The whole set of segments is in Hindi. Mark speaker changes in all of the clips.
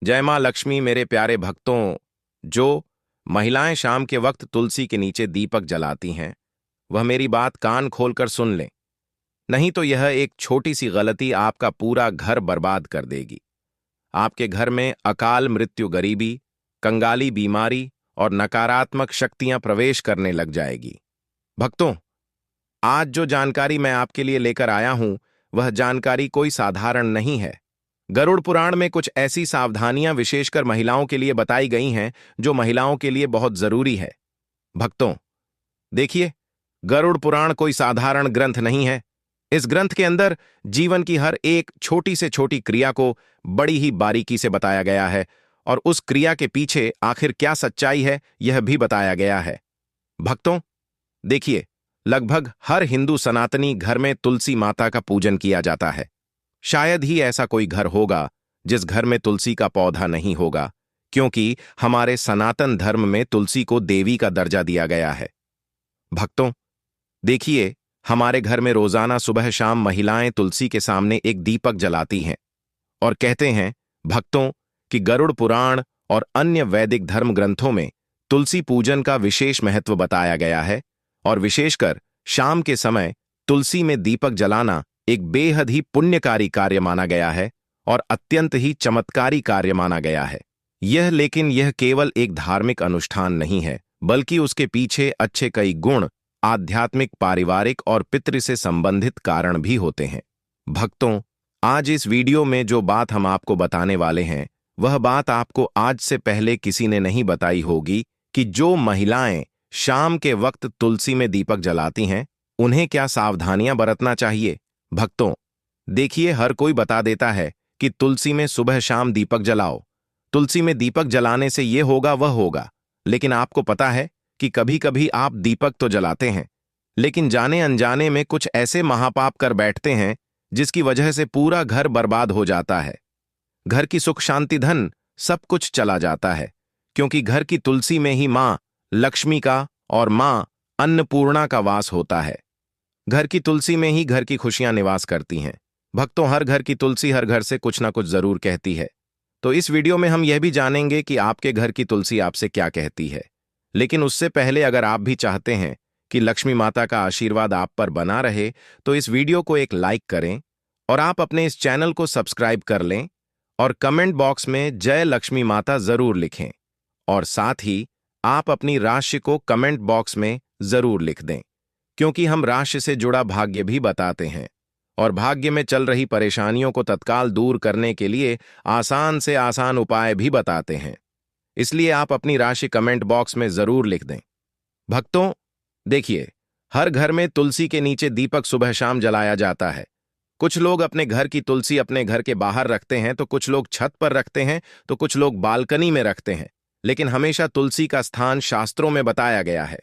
Speaker 1: जय माँ लक्ष्मी। मेरे प्यारे भक्तों, जो महिलाएं शाम के वक्त तुलसी के नीचे दीपक जलाती हैं, वह मेरी बात कान खोलकर सुन लें। नहीं तो यह एक छोटी सी गलती आपका पूरा घर बर्बाद कर देगी। आपके घर में अकाल मृत्यु, गरीबी, कंगाली, बीमारी और नकारात्मक शक्तियां प्रवेश करने लग जाएगी। भक्तों, आज जो जानकारी मैं आपके लिए लेकर आया हूं, वह जानकारी कोई साधारण नहीं है। गरुड़ पुराण में कुछ ऐसी सावधानियां विशेषकर महिलाओं के लिए बताई गई हैं जो महिलाओं के लिए बहुत जरूरी है। भक्तों, देखिए, गरुड़ पुराण कोई साधारण ग्रंथ नहीं है। इस ग्रंथ के अंदर जीवन की हर एक छोटी से छोटी क्रिया को बड़ी ही बारीकी से बताया गया है और उस क्रिया के पीछे आखिर क्या सच्चाई है, यह भी बताया गया है। भक्तों, देखिए, लगभग हर हिंदू सनातनी घर में तुलसी माता का पूजन किया जाता है। शायद ही ऐसा कोई घर होगा जिस घर में तुलसी का पौधा नहीं होगा, क्योंकि हमारे सनातन धर्म में तुलसी को देवी का दर्जा दिया गया है। भक्तों, देखिए, हमारे घर में रोजाना सुबह शाम महिलाएं तुलसी के सामने एक दीपक जलाती हैं और कहते हैं, भक्तों, कि गरुड़ पुराण और अन्य वैदिक धर्म ग्रंथों में तुलसी पूजन का विशेष महत्व बताया गया है और विशेषकर शाम के समय तुलसी में दीपक जलाना एक बेहद ही पुण्यकारी कार्य माना गया है और अत्यंत ही चमत्कारी कार्य माना गया है। लेकिन यह केवल एक धार्मिक अनुष्ठान नहीं है, बल्कि उसके पीछे अच्छे कई गुण, आध्यात्मिक, पारिवारिक और पितृ से संबंधित कारण भी होते हैं। भक्तों, आज इस वीडियो में जो बात हम आपको बताने वाले हैं, वह बात आपको आज से पहले किसी ने नहीं बताई होगी कि जो महिलाएं शाम के वक्त तुलसी में दीपक जलाती हैं, उन्हें क्या सावधानियां बरतना चाहिए। भक्तों, देखिए, हर कोई बता देता है कि तुलसी में सुबह शाम दीपक जलाओ, तुलसी में दीपक जलाने से ये होगा वह होगा। लेकिन आपको पता है कि कभी कभी आप दीपक तो जलाते हैं, लेकिन जाने अनजाने में कुछ ऐसे महापाप कर बैठते हैं जिसकी वजह से पूरा घर बर्बाद हो जाता है। घर की सुख शांति धन सब कुछ चला जाता है, क्योंकि घर की तुलसी में ही मां लक्ष्मी का और मां अन्नपूर्णा का वास होता है। घर की तुलसी में ही घर की खुशियां निवास करती हैं। भक्तों, हर घर की तुलसी हर घर से कुछ ना कुछ जरूर कहती है। तो इस वीडियो में हम यह भी जानेंगे कि आपके घर की तुलसी आपसे क्या कहती है। लेकिन उससे पहले, अगर आप भी चाहते हैं कि लक्ष्मी माता का आशीर्वाद आप पर बना रहे, तो इस वीडियो को एक लाइक करें और आप अपने इस चैनल को सब्सक्राइब कर लें और कमेंट बॉक्स में जय लक्ष्मी माता जरूर लिखें और साथ ही आप अपनी राशि को कमेंट बॉक्स में जरूर लिख दें, क्योंकि हम राशि से जुड़ा भाग्य भी बताते हैं और भाग्य में चल रही परेशानियों को तत्काल दूर करने के लिए आसान से आसान उपाय भी बताते हैं। इसलिए आप अपनी राशि कमेंट बॉक्स में जरूर लिख दें। भक्तों, देखिए, हर घर में तुलसी के नीचे दीपक सुबह शाम जलाया जाता है। कुछ लोग अपने घर की तुलसी अपने घर के बाहर रखते हैं, तो कुछ लोग छत पर रखते हैं, तो कुछ लोग बालकनी में रखते हैं। लेकिन हमेशा तुलसी का स्थान शास्त्रों में बताया गया है,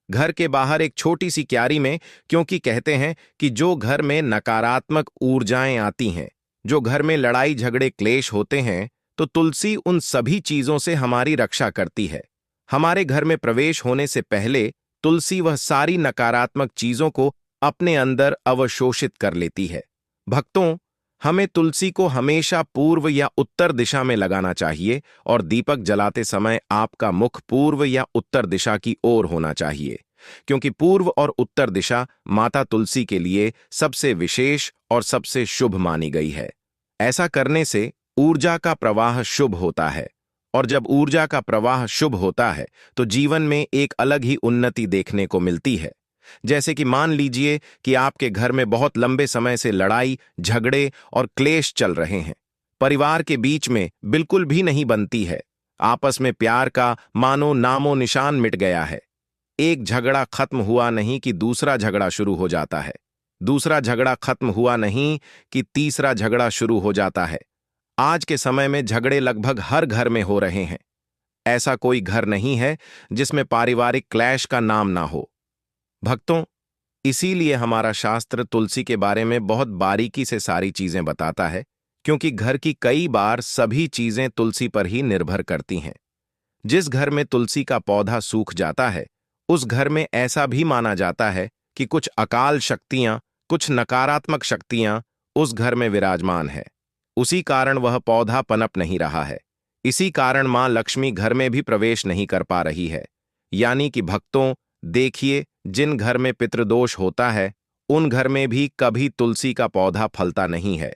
Speaker 1: घर के बाहर एक छोटी सी क्यारी में, क्योंकि कहते हैं कि जो घर में नकारात्मक ऊर्जाएं आती हैं, जो घर में लड़ाई झगड़े क्लेश होते हैं, तो तुलसी उन सभी चीजों से हमारी रक्षा करती है। हमारे घर में प्रवेश होने से पहले तुलसी वह सारी नकारात्मक चीजों को अपने अंदर अवशोषित कर लेती है। भक्तों, हमें तुलसी को हमेशा पूर्व या उत्तर दिशा में लगाना चाहिए और दीपक जलाते समय आपका मुख पूर्व या उत्तर दिशा की ओर होना चाहिए, क्योंकि पूर्व और उत्तर दिशा माता तुलसी के लिए सबसे विशेष और सबसे शुभ मानी गई है। ऐसा करने से ऊर्जा का प्रवाह शुभ होता है और जब ऊर्जा का प्रवाह शुभ होता है तो जीवन में एक अलग ही उन्नति देखने को मिलती है। जैसे कि मान लीजिए कि आपके घर में बहुत लंबे समय से लड़ाई झगड़े और क्लेश चल रहे हैं, परिवार के बीच में बिल्कुल भी नहीं बनती है, आपस में प्यार का मानो नामो निशान मिट गया है। एक झगड़ा खत्म हुआ नहीं कि दूसरा झगड़ा शुरू हो जाता है, दूसरा झगड़ा खत्म हुआ नहीं कि तीसरा झगड़ा शुरू हो जाता है। आज के समय में झगड़े लगभग हर घर में हो रहे हैं। ऐसा कोई घर नहीं है जिसमें पारिवारिक क्लैश का नाम ना हो। भक्तों, इसीलिए हमारा शास्त्र तुलसी के बारे में बहुत बारीकी से सारी चीजें बताता है, क्योंकि घर की कई बार सभी चीजें तुलसी पर ही निर्भर करती हैं। जिस घर में तुलसी का पौधा सूख जाता है, उस घर में ऐसा भी माना जाता है कि कुछ अकाल शक्तियां, कुछ नकारात्मक शक्तियां उस घर में विराजमान है। उसी कारण वह पौधा पनप नहीं रहा है, इसी कारण मां लक्ष्मी घर में भी प्रवेश नहीं कर पा रही है। यानी कि भक्तों, देखिए, जिन घर में पितृदोष होता है उन घर में भी कभी तुलसी का पौधा फलता नहीं है।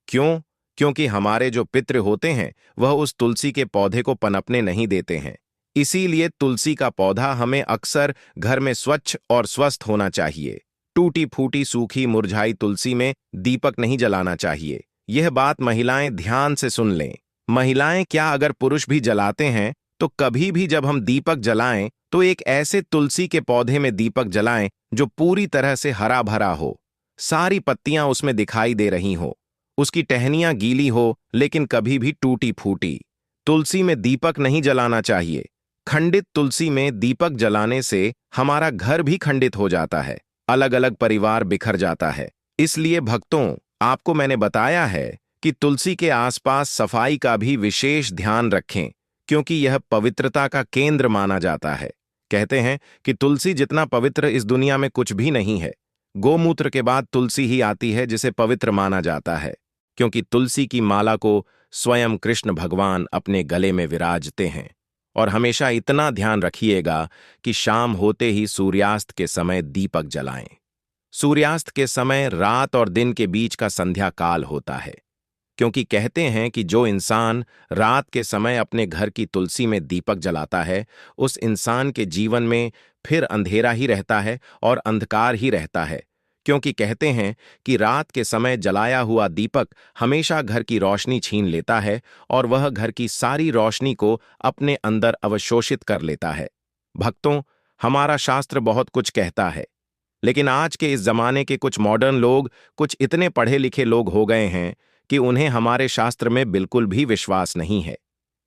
Speaker 1: क्यों? क्योंकि हमारे जो पितृ होते हैं वह उस तुलसी के पौधे को पनपने नहीं देते हैं। इसीलिए तुलसी का पौधा हमें अक्सर घर में स्वच्छ और स्वस्थ होना चाहिए। टूटी फूटी सूखी मुरझाई तुलसी में दीपक नहीं जलाना चाहिए। यह बात महिलाएं ध्यान से सुन लें। महिलाएं क्या, अगर पुरुष भी जलाते हैं तो कभी भी जब हम दीपक जलाएं तो एक ऐसे तुलसी के पौधे में दीपक जलाएं जो पूरी तरह से हरा भरा हो, सारी पत्तियां उसमें दिखाई दे रही हो, उसकी टहनियां गीली हो लेकिन कभी भी टूटी फूटी। तुलसी में दीपक नहीं जलाना चाहिए। खंडित तुलसी में दीपक जलाने से हमारा घर भी खंडित हो जाता है, अलग अलग परिवार बिखर जाता है। इसलिए भक्तों, आपको मैंने बताया है कि तुलसी के आसपास सफाई का भी विशेष ध्यान रखें, क्योंकि यह पवित्रता का केंद्र माना जाता है। कहते हैं कि तुलसी जितना पवित्र इस दुनिया में कुछ भी नहीं है। गोमूत्र के बाद तुलसी ही आती है जिसे पवित्र माना जाता है, क्योंकि तुलसी की माला को स्वयं कृष्ण भगवान अपने गले में विराजते हैं। और हमेशा इतना ध्यान रखिएगा कि शाम होते ही सूर्यास्त के समय दीपक जलाएं। सूर्यास्त के समय रात और दिन के बीच का संध्या काल होता है, क्योंकि कहते हैं कि जो इंसान रात के समय अपने घर की तुलसी में दीपक जलाता है उस इंसान के जीवन में फिर अंधेरा ही रहता है और अंधकार ही रहता है। क्योंकि कहते हैं कि रात के समय जलाया हुआ दीपक हमेशा घर की रोशनी छीन लेता है और वह घर की सारी रोशनी को अपने अंदर अवशोषित कर लेता है। भक्तों, हमारा शास्त्र बहुत कुछ कहता है, लेकिन आज के इस जमाने के कुछ मॉडर्न लोग कुछ इतने पढ़े लिखे लोग हो गए हैं कि उन्हें हमारे शास्त्र में बिल्कुल भी विश्वास नहीं है।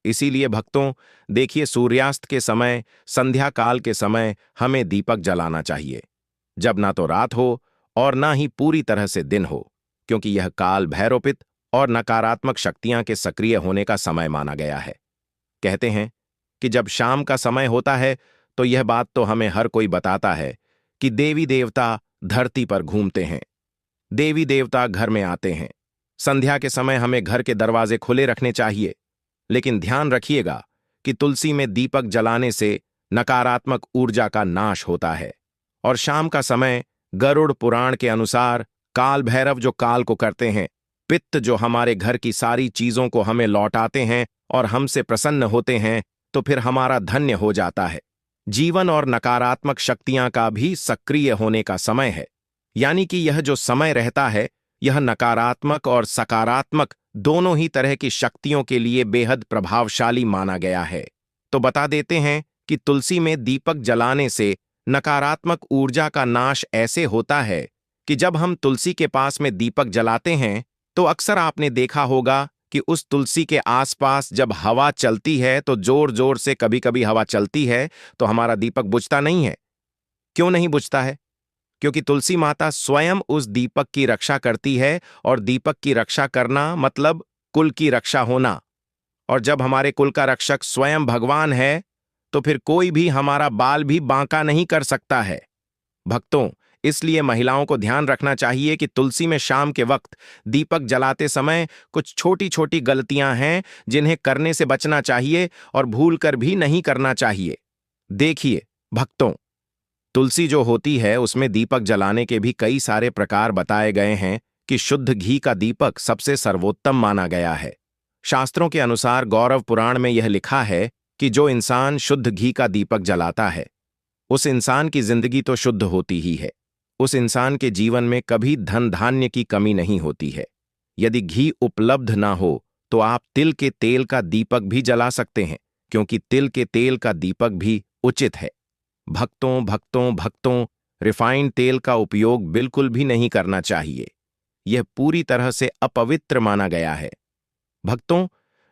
Speaker 1: इसीलिए भक्तों, देखिए, सूर्यास्त के समय, संध्या काल के समय हमें दीपक जलाना चाहिए, जब ना तो रात हो और ना ही पूरी तरह से दिन हो, क्योंकि यह काल भैरोपित और नकारात्मक शक्तियां के सक्रिय होने का समय माना गया है। कहते हैं कि जब शाम का समय होता है तो यह बात तो हमें हर कोई बताता है कि देवी देवता धरती पर घूमते हैं, देवी देवता घर में आते हैं। संध्या के समय हमें घर के दरवाजे खुले रखने चाहिए, लेकिन ध्यान रखिएगा कि तुलसी में दीपक जलाने से नकारात्मक ऊर्जा का नाश होता है। और शाम का समय गरुड़ पुराण के अनुसार काल भैरव जो काल को करते हैं, पित्त जो हमारे घर की सारी चीजों को हमें लौटाते हैं और हमसे प्रसन्न होते हैं, तो फिर हमारा धन्य हो जाता है। जीवन और नकारात्मक शक्तियां का भी सक्रिय होने का समय है। यानी कि यह जो समय रहता है यह नकारात्मक और सकारात्मक दोनों ही तरह की शक्तियों के लिए बेहद प्रभावशाली माना गया है। तो बता देते हैं कि तुलसी में दीपक जलाने से नकारात्मक ऊर्जा का नाश ऐसे होता है कि जब हम तुलसी के पास में दीपक जलाते हैं तो अक्सर आपने देखा होगा कि उस तुलसी के आसपास जब हवा चलती है तो जोर जोर से कभी कभी हवा चलती है तो हमारा दीपक बुझता नहीं है। क्यों नहीं बुझता है? क्योंकि तुलसी माता स्वयं उस दीपक की रक्षा करती है, और दीपक की रक्षा करना मतलब कुल की रक्षा होना। और जब हमारे कुल का रक्षक स्वयं भगवान है तो फिर कोई भी हमारा बाल भी बांका नहीं कर सकता है। भक्तों, इसलिए महिलाओं को ध्यान रखना चाहिए कि तुलसी में शाम के वक्त दीपक जलाते समय कुछ छोटी छोटी गलतियां हैं जिन्हें करने से बचना चाहिए और भूलकर भी नहीं करना चाहिए। देखिए भक्तों, तुलसी जो होती है उसमें दीपक जलाने के भी कई सारे प्रकार बताए गए हैं कि शुद्ध घी का दीपक सबसे सर्वोत्तम माना गया है। शास्त्रों के अनुसार गौरव पुराण में यह लिखा है कि जो इंसान शुद्ध घी का दीपक जलाता है उस इंसान की जिंदगी तो शुद्ध होती ही है, उस इंसान के जीवन में कभी धन धान्य की कमी नहीं होती है। यदि घी उपलब्ध ना हो तो आप तिल के तेल का दीपक भी जला सकते हैं, क्योंकि तिल के तेल का दीपक भी उचित है। भक्तों भक्तों भक्तों, रिफाइंड तेल का उपयोग बिल्कुल भी नहीं करना चाहिए। यह पूरी तरह से अपवित्र माना गया है। भक्तों,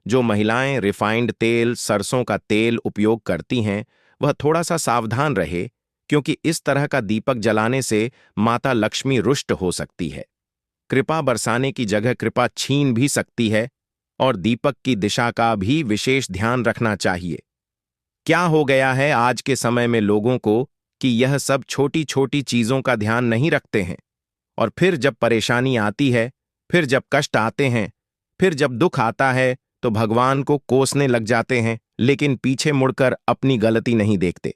Speaker 1: जो महिलाएं रिफाइंड तेल, सरसों का तेल उपयोग करती हैं वह थोड़ा सा सावधान रहे, क्योंकि इस तरह का दीपक जलाने से माता लक्ष्मी रुष्ट हो सकती है, कृपा बरसाने की जगह कृपा छीन भी सकती है, और दीपक की दिशा का भी विशेष ध्यान रखना चाहिए। क्या हो गया है आज के समय में लोगों को कि यह सब छोटी छोटी चीजों का ध्यान नहीं रखते हैं, और फिर जब परेशानी आती है, फिर जब कष्ट आते हैं, फिर जब दुख आता है तो भगवान को कोसने लग जाते हैं, लेकिन पीछे मुड़कर अपनी गलती नहीं देखते।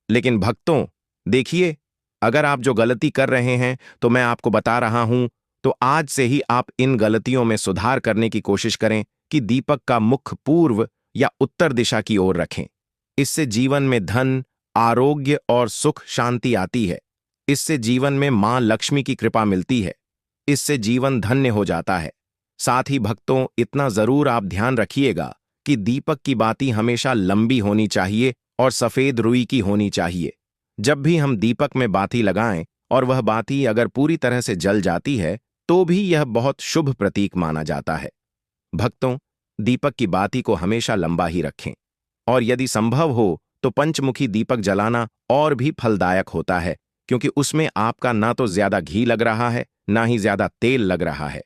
Speaker 1: लेकिन भक्तों, देखिए, अगर आप जो गलती कर रहे हैं तो मैं आपको बता रहा हूं, तो आज से ही आप इन गलतियों में सुधार करने की कोशिश करें कि दीपक का मुख पूर्व या उत्तर दिशा की ओर रखें। इससे जीवन में धन, आरोग्य और सुख शांति आती है। इससे जीवन में मां लक्ष्मी की कृपा मिलती है। इससे जीवन धन्य हो जाता है। साथ ही भक्तों, इतना जरूर आप ध्यान रखिएगा कि दीपक की बाती हमेशा लंबी होनी चाहिए और सफेद रुई की होनी चाहिए। जब भी हम दीपक में बाती लगाएं और वह बाती अगर पूरी तरह से जल जाती है तो भी यह बहुत शुभ प्रतीक माना जाता है। भक्तों, दीपक की बाती को हमेशा लंबा ही रखें और यदि संभव हो तो पंचमुखी दीपक जलाना और भी फलदायक होता है, क्योंकि उसमें आपका ना तो ज्यादा घी लग रहा है, ना ही ज्यादा तेल लग रहा है।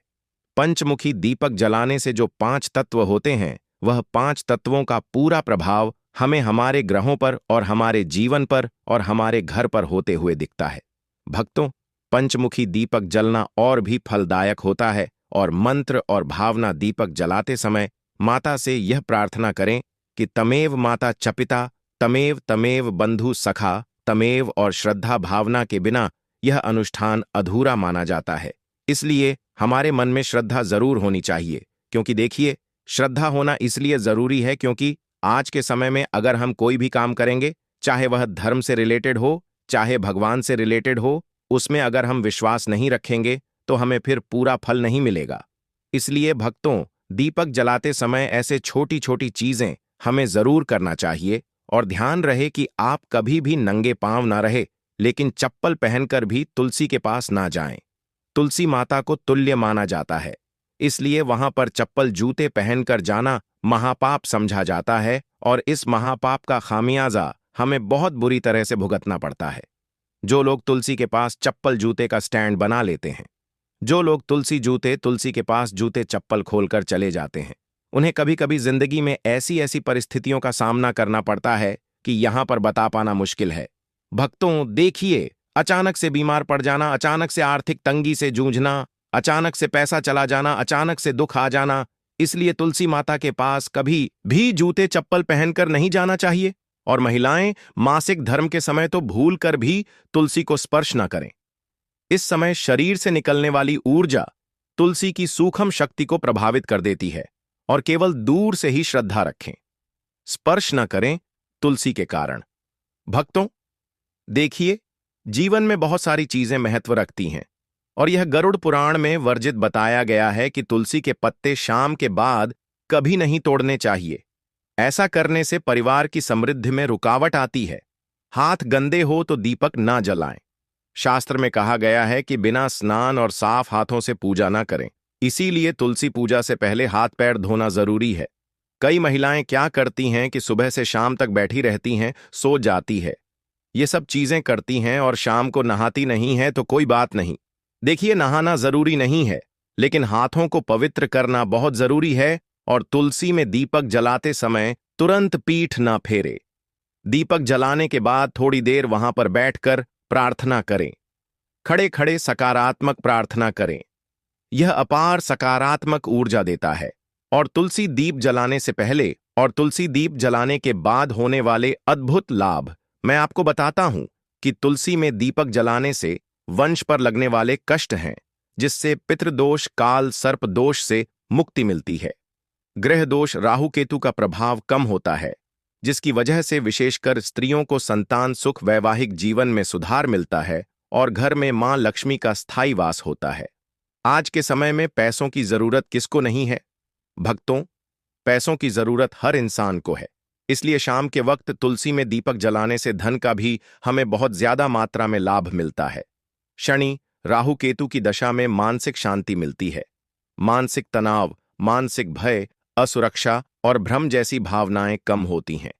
Speaker 1: पंचमुखी दीपक जलाने से जो 5 तत्व होते हैं, वह 5 तत्वों का पूरा प्रभाव हमें हमारे ग्रहों पर और हमारे जीवन पर और हमारे घर पर होते हुए दिखता है। भक्तों, पंचमुखी दीपक जलना और भी फलदायक होता है और मंत्र और भावना दीपक जलाते समय माता से यह प्रार्थना करें कि तमेव माता चपिता, तमेव तमेव बंधु सखा, तमेव, और श्रद्धा भावना के बिना यह अनुष्ठान अधूरा माना जाता है। इसलिए हमारे मन में श्रद्धा जरूर होनी चाहिए, क्योंकि देखिए, श्रद्धा होना इसलिए जरूरी है क्योंकि आज के समय में अगर हम कोई भी काम करेंगे, चाहे वह धर्म से रिलेटेड हो, चाहे भगवान से रिलेटेड हो, उसमें अगर हम विश्वास नहीं रखेंगे तो हमें फिर पूरा फल नहीं मिलेगा। इसलिए भक्तों, दीपक जलाते समय ऐसे छोटी छोटी चीजें हमें जरूर करना चाहिए और ध्यान रहे कि आप कभी भी नंगे पांव ना रहे, लेकिन चप्पल पहनकर भी तुलसी के पास ना जाएं। तुलसी माता को तुल्य माना जाता है, इसलिए वहां पर चप्पल जूते पहनकर जाना महापाप समझा जाता है और इस महापाप का खामियाजा हमें बहुत बुरी तरह से भुगतना पड़ता है। जो लोग तुलसी के पास चप्पल जूते का स्टैंड बना लेते हैं, जो लोग तुलसी के पास जूते चप्पल खोलकर चले जाते हैं, उन्हें कभी कभी जिंदगी में ऐसी ऐसी परिस्थितियों का सामना करना पड़ता है कि यहां पर बता पाना मुश्किल है। भक्तों, देखिए, अचानक से बीमार पड़ जाना, अचानक से आर्थिक तंगी से जूझना, अचानक से पैसा चला जाना, अचानक से दुख आ जाना, इसलिए तुलसी माता के पास कभी भी जूते चप्पल पहनकर नहीं जाना चाहिए। और महिलाएं मासिक धर्म के समय तो भूल कर भी तुलसी को स्पर्श न करें। इस समय शरीर से निकलने वाली ऊर्जा तुलसी की सूक्ष्म शक्ति को प्रभावित कर देती है और केवल दूर से ही श्रद्धा रखें, स्पर्श न करें तुलसी के कारण। भक्तों, देखिए, जीवन में बहुत सारी चीजें महत्व रखती हैं और यह गरुड़ पुराण में वर्जित बताया गया है कि तुलसी के पत्ते शाम के बाद कभी नहीं तोड़ने चाहिए। ऐसा करने से परिवार की समृद्धि में रुकावट आती है। हाथ गंदे हो तो दीपक ना जलाएं। शास्त्र में कहा गया है कि बिना स्नान और साफ हाथों से पूजा ना करें, इसीलिए तुलसी पूजा से पहले हाथ पैर धोना जरूरी है। कई महिलाएं क्या करती हैं कि सुबह से शाम तक बैठी रहती हैं, सो जाती है, ये सब चीजें करती हैं और शाम को नहाती नहीं है, तो कोई बात नहीं। देखिए, नहाना जरूरी नहीं है, लेकिन हाथों को पवित्र करना बहुत जरूरी है और तुलसी में दीपक जलाते समय तुरंत पीठ ना फेरे। दीपक जलाने के बाद थोड़ी देर वहां पर बैठकर प्रार्थना करें। खड़े खड़े सकारात्मक प्रार्थना करें, यह अपार सकारात्मक ऊर्जा देता है। और तुलसी दीप जलाने से पहले और तुलसी दीप जलाने के बाद होने वाले अद्भुत लाभ मैं आपको बताता हूं कि तुलसी में दीपक जलाने से वंश पर लगने वाले कष्ट हैं, जिससे पितृदोष, काल सर्प दोष से मुक्ति मिलती है। ग्रह दोष, राहु केतु का प्रभाव कम होता है, जिसकी वजह से विशेषकर स्त्रियों को संतान सुख, वैवाहिक जीवन में सुधार मिलता है और घर में मां लक्ष्मी का स्थायी वास होता है। आज के समय में पैसों की जरूरत किसको नहीं है? भक्तों, पैसों की जरूरत हर इंसान को है, इसलिए शाम के वक्त तुलसी में दीपक जलाने से धन का भी हमें बहुत ज्यादा मात्रा में लाभ मिलता है। शनि, राहु केतु की दशा में मानसिक शांति मिलती है। मानसिक तनाव, मानसिक भय, असुरक्षा और भ्रम जैसी भावनाएं कम होती हैं।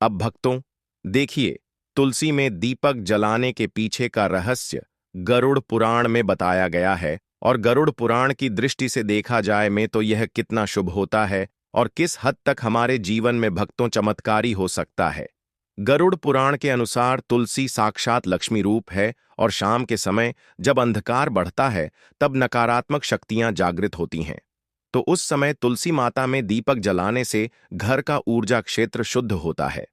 Speaker 1: अब भक्तों, देखिए, तुलसी में दीपक जलाने के पीछे का रहस्य गरुड़ पुराण में बताया गया है और गरुड़ पुराण की दृष्टि से देखा जाए में तो यह कितना शुभ होता है और किस हद तक हमारे जीवन में भक्तों चमत्कारी हो सकता है। गरुड़ पुराण के अनुसार तुलसी साक्षात लक्ष्मी रूप है और शाम के समय जब अंधकार बढ़ता है तब नकारात्मक शक्तियां जागृत होती हैं। तो उस समय तुलसी माता में दीपक जलाने से घर का ऊर्जा क्षेत्र शुद्ध होता है।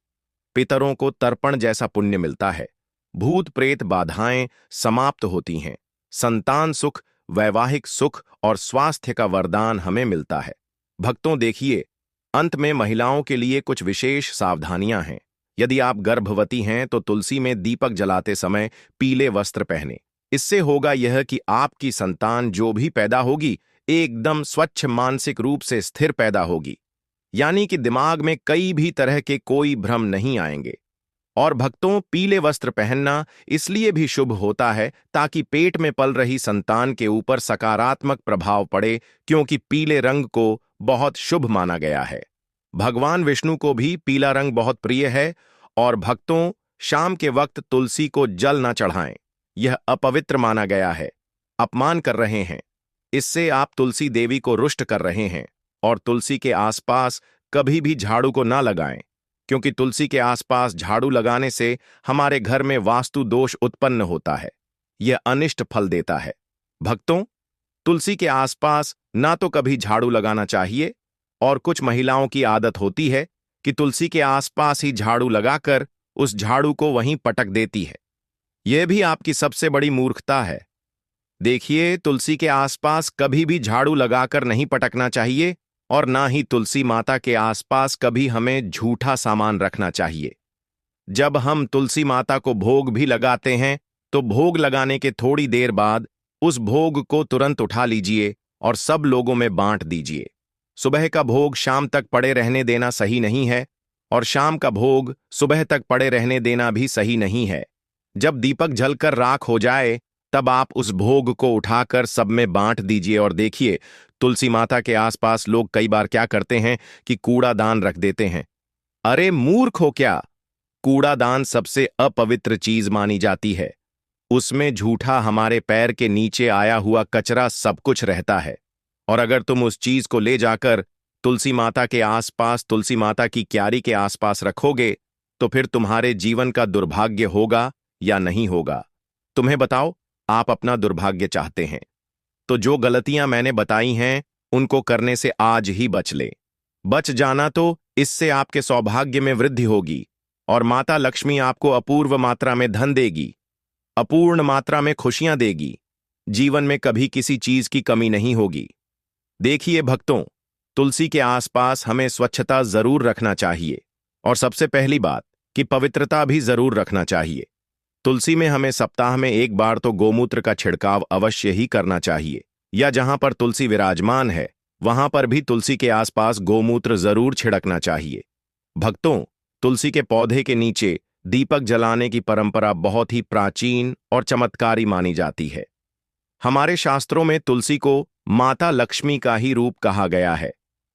Speaker 1: पितरों को तर्पण जैसा पुण्य मिलता है। भूत प्रेत बाधाएं समाप्त होती हैं। संतान सुख, वैवाहिक सुख और स्वास्थ्य का वरदान हमें मिलता है। भक्तों देखिए, अंत में महिलाओं के लिए कुछ विशेष सावधानियां हैं। यदि आप गर्भवती हैं तो तुलसी में दीपक जलाते समय पीले वस्त्र पहने। इससे होगा यह कि आपकी संतान जो भी पैदा होगी एकदम स्वच्छ, मानसिक रूप से स्थिर पैदा होगी, यानी कि दिमाग में कई भी तरह के कोई भ्रम नहीं आएंगे। और भक्तों, पीले वस्त्र पहनना इसलिए भी शुभ होता है ताकि पेट में पल रही संतान के ऊपर सकारात्मक प्रभाव पड़े, क्योंकि पीले रंग को बहुत शुभ माना गया है। भगवान विष्णु को भी पीला रंग बहुत प्रिय है। और भक्तों, शाम के वक्त तुलसी को जल न चढ़ाएं, यह अपवित्र माना गया है। अपमान कर रहे हैं, इससे आप तुलसी देवी को रुष्ट कर रहे हैं। और तुलसी के आसपास कभी भी झाड़ू को ना लगाएं, क्योंकि तुलसी के आसपास झाड़ू लगाने से हमारे घर में वास्तु दोष उत्पन्न होता है। यह अनिष्ट फल देता है। भक्तों, तुलसी के आसपास ना तो कभी झाड़ू लगाना चाहिए, और कुछ महिलाओं की आदत होती है कि तुलसी के आसपास ही झाड़ू लगाकर उस झाड़ू को वहीं पटक देती है। यह भी आपकी सबसे बड़ी मूर्खता है। देखिए, तुलसी के आसपास कभी भी झाड़ू लगाकर नहीं पटकना चाहिए, और ना ही तुलसी माता के आसपास कभी हमें झूठा सामान रखना चाहिए। जब हम तुलसी माता को भोग भी लगाते हैं तो भोग लगाने के थोड़ी देर बाद उस भोग को तुरंत उठा लीजिए और सब लोगों में बांट दीजिए। सुबह का भोग शाम तक पड़े रहने देना सही नहीं है, और शाम का भोग सुबह तक पड़े रहने देना भी सही नहीं है। जब दीपक जलकर राख हो जाए तब आप उस भोग को उठाकर सब में बांट दीजिए। और देखिए, तुलसी माता के आसपास लोग कई बार क्या करते हैं कि कूड़ादान रख देते हैं। अरे मूर्ख हो क्या! कूड़ादान सबसे अपवित्र चीज मानी जाती है। उसमें झूठा हमारे पैर के नीचे आया हुआ कचरा सब कुछ रहता है। और अगर तुम उस चीज को ले जाकर तुलसी माता के आसपास, तुलसी माता की क्यारी के आसपास रखोगे, तो फिर तुम्हारे जीवन का दुर्भाग्य होगा या नहीं होगा? तुम्हें बताओ, आप अपना दुर्भाग्य चाहते हैं तो जो गलतियां मैंने बताई हैं उनको करने से आज ही बच ले। बच जाना तो इससे आपके सौभाग्य में वृद्धि होगी, और माता लक्ष्मी आपको अपूर्व मात्रा में धन देगी, अपूर्ण मात्रा में खुशियां देगी। जीवन में कभी किसी चीज की कमी नहीं होगी। देखिए भक्तों, तुलसी के आसपास हमें स्वच्छता जरूर रखना चाहिए, और सबसे पहली बात कि पवित्रता भी जरूर रखना चाहिए। तुलसी में हमें सप्ताह में एक बार तो गोमूत्र का छिड़काव अवश्य ही करना चाहिए, या जहां पर तुलसी विराजमान है वहां पर भी तुलसी के आसपास गोमूत्र जरूर छिड़कना चाहिए। भक्तों, तुलसी के पौधे के नीचे दीपक जलाने की परंपरा बहुत ही प्राचीन और चमत्कारी मानी जाती है। हमारे शास्त्रों में तुलसी को माता लक्ष्मी का ही रूप कहा गया है,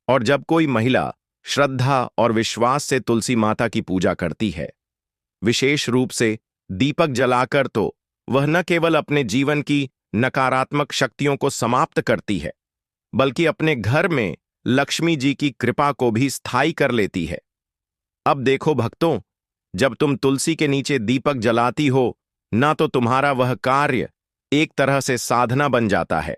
Speaker 1: और जब कोई महिला श्रद्धा और विश्वास से तुलसी माता की पूजा करती है, विशेष रूप से दीपक जलाकर, तो वह न केवल अपने जीवन की नकारात्मक शक्तियों को समाप्त करती है, बल्कि अपने घर में लक्ष्मी जी की कृपा को भी स्थायी कर लेती है। अब देखो भक्तों, जब तुम तुलसी के नीचे दीपक जलाती हो, ना तो तुम्हारा वह कार्य एक तरह से साधना बन जाता है,